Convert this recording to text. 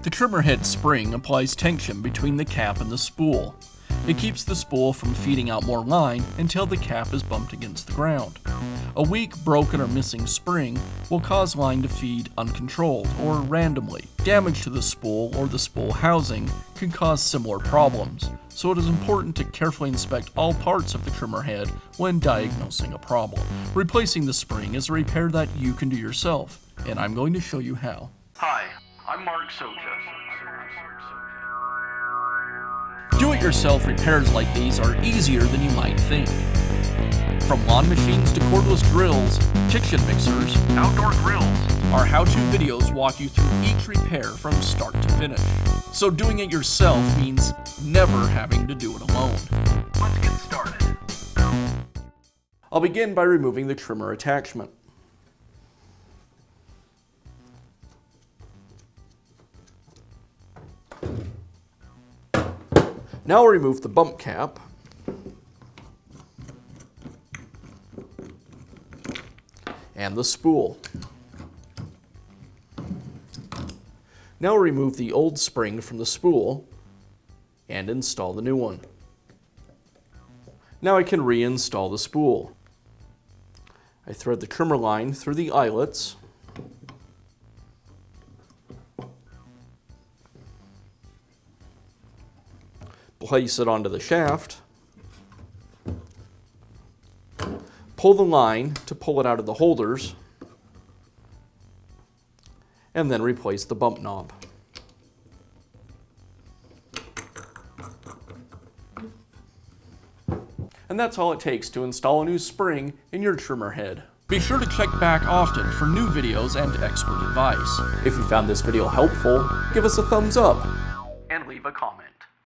The trimmer head spring applies tension between the cap and the spool. It keeps the spool from feeding out more line until the cap is bumped against the ground. A weak, broken, or missing spring will cause line to feed uncontrolled or randomly. Damage to the spool or the spool housing can cause similar problems, so it is important to carefully inspect all parts of the trimmer head when diagnosing a problem. Replacing the spring is a repair that you can do yourself, and I'm going to show you how. Hi, I'm Mark Socha. Do-it-yourself repairs like these are easier than you might think. From lawn machines to cordless drills, kitchen mixers, Outdoor grills. our how-to videos walk you through each repair from start to finish. So doing it yourself means never having to do it alone. Let's get started. I'll begin by removing the trimmer attachment. Now I'll remove the bump cap. And the spool. Now I'll remove the old spring from the spool and install the new one. Now I can reinstall the spool. I thread the trimmer line through the eyelets. Place it onto the shaft. Pull the line to pull it out of the holders, and then replace the bump knob. And that's all it takes to install a new spring in your trimmer head. Be sure to check back often for new videos and expert advice. If you found this video helpful, give us a thumbs up And leave a comment.